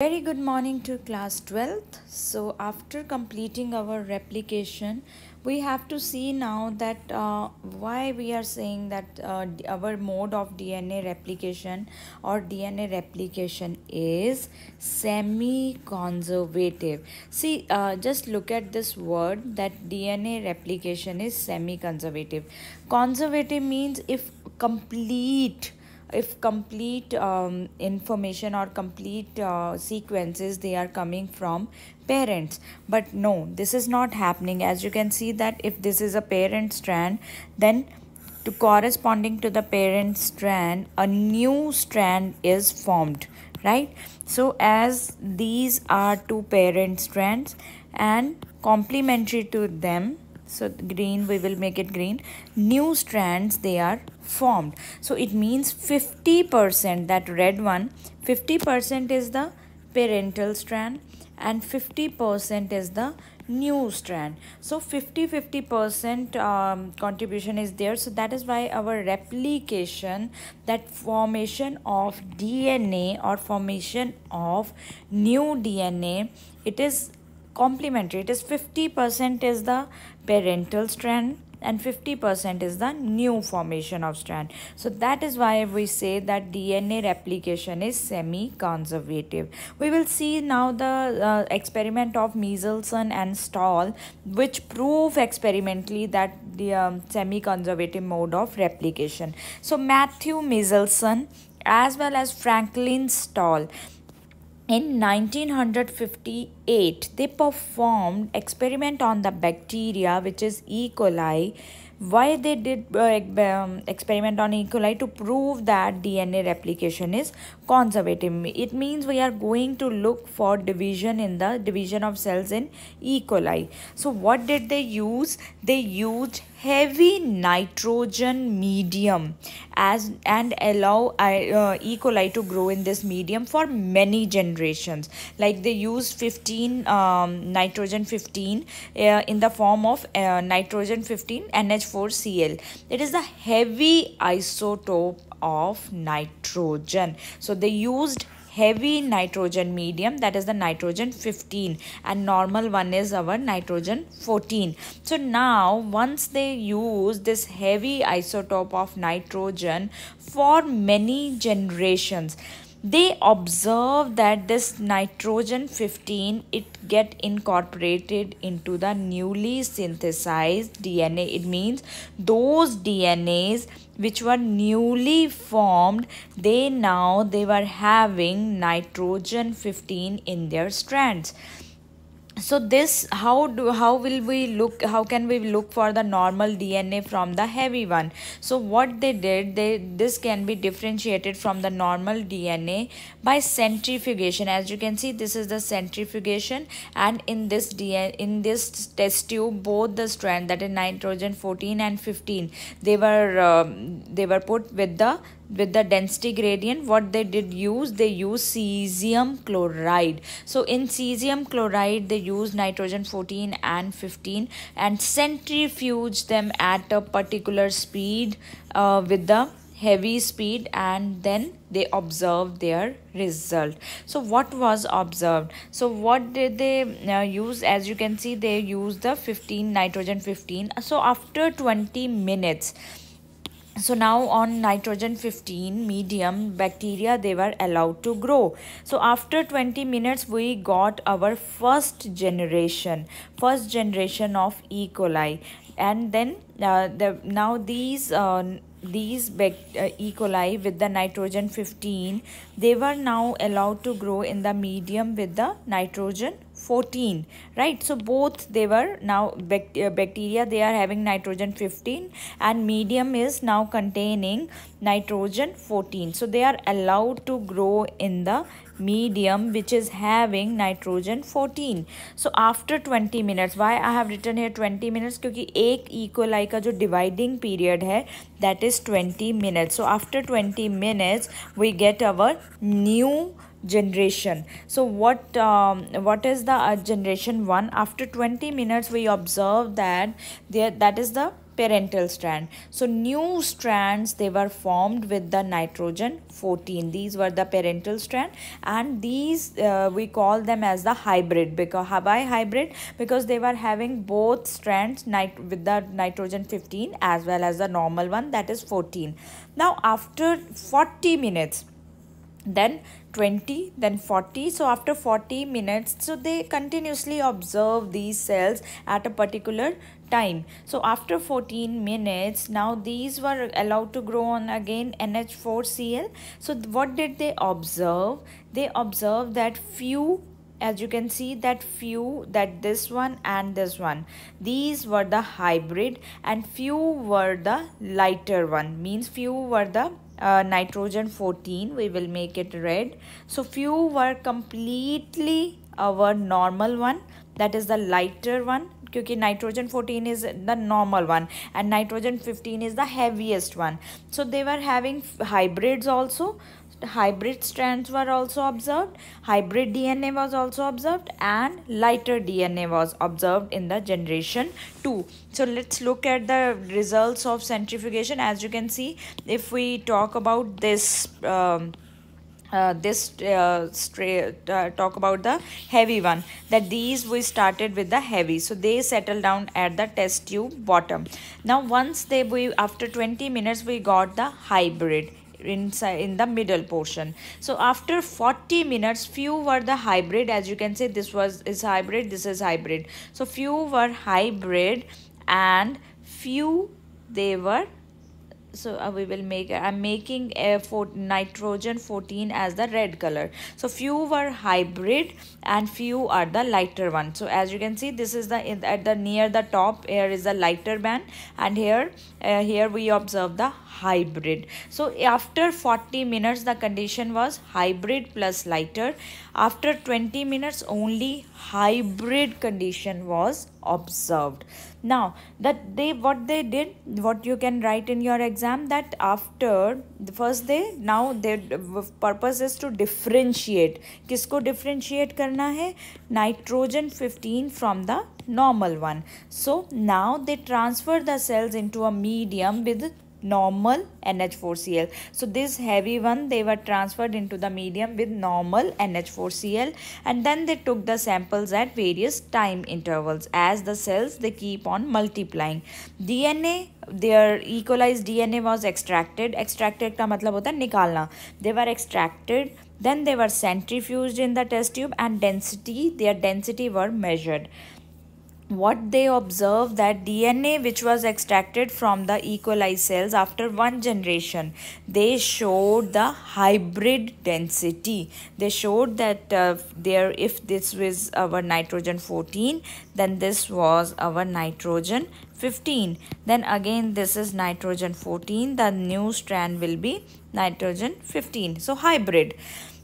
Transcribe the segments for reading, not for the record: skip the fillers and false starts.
Very good morning to class 12th. So after completing our replication, we have to see now that why we are saying that our mode of DNA replication or DNA replication is semi-conservative. See, just look at this word that DNA replication is semi-conservative. Conservative means if complete information or complete sequences they are coming from parents, but no, this is not happening. As you can see that if this is a parent strand, then to corresponding to the parent strand a new strand is formed, right? So as these are two parent strands and complementary to them, so green, we will make it green, new strands they are formed. So it means 50%, that red one, 50% is the parental strand and 50% is the new strand. So 50% contribution is there. So that is why our replication, that formation of DNA or formation of new DNA, it is complementary. It is 50% is the parental strand and 50% is the new formation of strand. So that is why we say that DNA replication is semi-conservative. We will see now the experiment of Michelson and Stahl, which prove experimentally that the semi-conservative mode of replication. So Matthew Michelson as well as Franklin Stahl, in 1958, they performed experiment on the bacteria which is E. coli. Why they did experiment on E. coli? To prove that DNA replication is conservative. It means we are going to look for division in the division of cells in E. coli. So what did they use? They used heavy nitrogen medium as and allow E. coli to grow in this medium for many generations. Like they use 15 nitrogen 15 in the form of nitrogen 15 NH4Cl. It is the heavy isotope of nitrogen. So they used heavy nitrogen medium, that is the nitrogen 15, and normal one is our nitrogen 14. So now once they use this heavy isotope of nitrogen for many generations, they observe that this nitrogen 15, it get incorporated into the newly synthesized DNA. It means those DNAs which were newly formed, they were having nitrogen 15 in their strands. So this, how can we look for the normal DNA from the heavy one? So what they did, this can be differentiated from the normal DNA by centrifugation. As you can see, this is the centrifugation, and in this test tube, both the strand, that is nitrogen 14 and 15, they were put with the density gradient. What they did use, they used cesium chloride. So in cesium chloride, they used nitrogen 14 and 15 and centrifuge them at a particular speed with the heavy speed, and then they observed their result. So what was observed? So what did they use? As you can see, they used the nitrogen 15. So after 20 minutes, so now on nitrogen 15 medium, bacteria, they were allowed to grow. So after 20 minutes, we got our first generation of E. coli. And then these E. coli with the nitrogen 15, they were now allowed to grow in the medium with the nitrogen 14, right? So both, they were now bacteria, they are having nitrogen 15 and medium is now containing nitrogen 14. So they are allowed to grow in the medium which is having nitrogen 14. So after 20 minutes, why I have written here 20 minutes? क्योंकि एक E. coli का जो dividing period है, that is 20 minutes. So after 20 minutes, we get our new generation. So what is the generation 1? After 20 minutes, we observe that that is the parental strand. So new strands, they were formed with the nitrogen 14. These were the parental strand, and these we call them as the hybrid. Because why hybrid? Because they were having both strands with the nitrogen 15 as well as the normal one, that is 14. Now after 40 minutes, then 20, then 40. So after 40 minutes, so they continuously observe these cells at a particular time. So after 14 minutes, now these were allowed to grow on again NH4Cl. So what did they observe? They observed that few, as you can see, that few, that this one and this one, these were the hybrid, and few were the lighter one, means few were the nitrogen 14. We will make it red. So few were completely our normal one, that is the lighter one, because nitrogen 14 is the normal one and nitrogen 15 is the heaviest one. So they were having hybrids also. Hybrid strands were also observed, hybrid DNA was also observed, and lighter DNA was observed in the generation 2. So let's look at the results of centrifugation. As you can see, if we talk about this talk about the heavy one, that these we started with the heavy, so they settle down at the test tube bottom. Now once after 20 minutes we got the hybrid inside in the middle portion. So after 40 minutes, few were the hybrid. As you can see, this is hybrid, this is hybrid. So few were hybrid and few they were, so we will make, I'm making nitrogen 14 as the red color. So few were hybrid and few are the lighter one. So as you can see, this is at the near the top, here is the lighter band, and here we observe the hybrid. So after 40 minutes the condition was hybrid plus lighter. After 20 minutes only hybrid condition was observed. Now that what they did, what you can write in your exam, that after the first day, now their purpose is to differentiate. किसको differentiate करना है? Nitrogen 15 from the normal one. So now they transfer the cells into a medium with normal NH4Cl. So this heavy one, they were transferred into the medium with normal NH4Cl, and then they took the samples at various time intervals as the cells they keep on multiplying. DNA, their E. coli's DNA was extracted. Extracted का मतलब होता है निकालना. They were extracted, then they were centrifuged in the test tube, and their density were measured. What they observed, that DNA which was extracted from the E. coli cells after one generation, they showed the hybrid density. They showed that if this was our nitrogen 14, then this was our nitrogen 15. Then again this is nitrogen 14, the new strand will be nitrogen 15. So hybrid.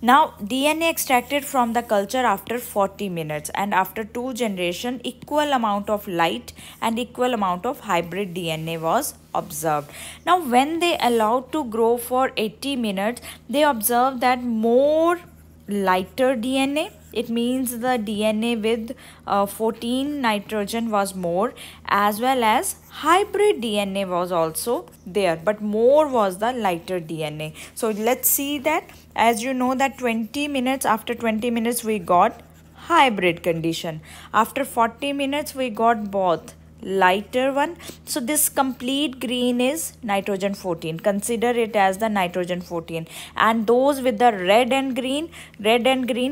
Now DNA extracted from the culture after 40 minutes, and after 2 generations, equal amount of light and equal amount of hybrid DNA was observed. Now when they allowed to grow for 80 minutes, they observed that more lighter DNA, it means the DNA with 14 nitrogen was more, as well as hybrid DNA was also there, but more was the lighter DNA. So let's see that. As you know that 20 minutes, after 20 minutes we got hybrid condition. After 40 minutes we got both lighter one. So this complete green is nitrogen 14. Consider it as the nitrogen 14. And those with the red and green,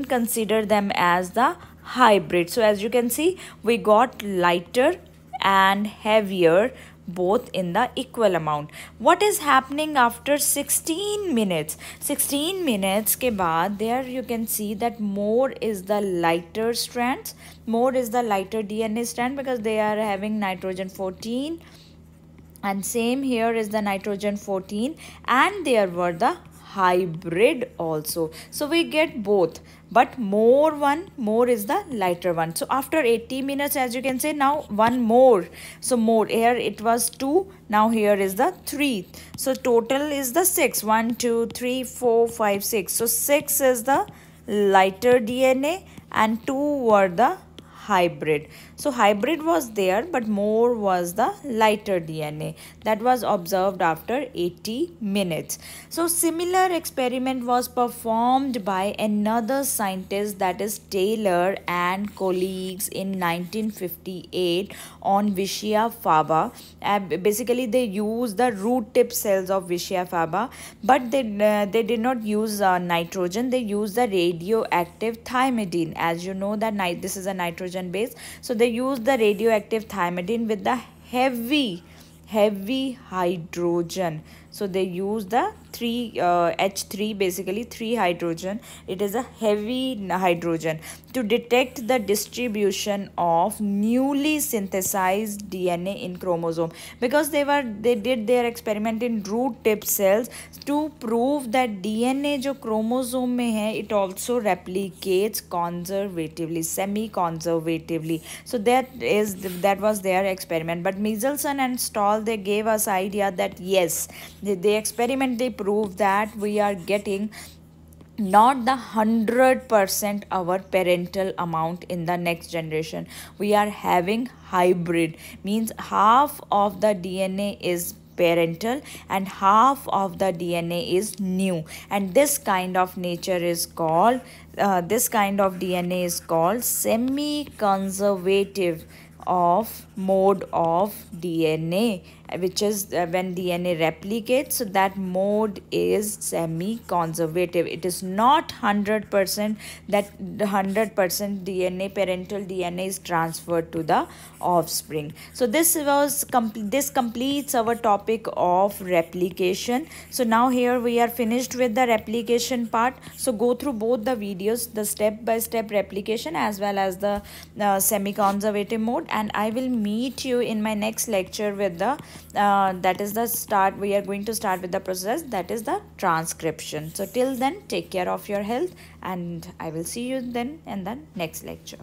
consider them as the hybrid. So as you can see, we got lighter and heavier both in the equal amount. What is happening after 16 minutes? 16 minutes ke baad, there you can see that more is the lighter strands, more is the lighter DNA strand, because they are having nitrogen 14, and same here is the nitrogen 14, and there were the hybrid also. So we get both, but more is the lighter one. So after 80 minutes, as you can say, now one more. So more, here it was 2, now here is the 3. So total is the 6. 1, 2, 3, 4, 5, 6. So 6 is the lighter DNA and 2 were the hybrid. So hybrid was there, but more was the lighter DNA that was observed after 80 minutes. So similar experiment was performed by another scientist, that is Taylor and colleagues, in 1958 on Vishia faba. Basically they used the root tip cells of Vishia faba, but they did not use nitrogen. They used the radioactive thymidine. As you know that this is a nitrogen base, so they used the radioactive thymidine with the heavy hydrogen. So they use the H3, basically 3 hydrogen. It is a heavy hydrogen to detect the distribution of newly synthesized DNA in chromosome, because they did their experiment in root tip cells to prove that DNA जो chromosome में है, it also replicates conservatively, semi conservatively. So that was their experiment. But Michelson and Stahl, they gave us idea that yes, the experiment, they proved that we are getting not the 100% our parental amount in the next generation. We are having hybrid, means half of the DNA is parental and half of the DNA is new, and this kind of nature is called this kind of DNA is called semi conservative of mode of DNA, which is when DNA replicates, so that mode is semi conservative. It is not 100% that 100% DNA, parental DNA, is transferred to the offspring. So this completes our topic of replication. So now here we are finished with the replication part. So go through both the videos, the step by step replication as well as the semi conservative mode, and I will meet you in my next lecture with the that is the start. We are going to start with the process, that is the transcription. So till then, take care of your health, and I will see you then in the next lecture.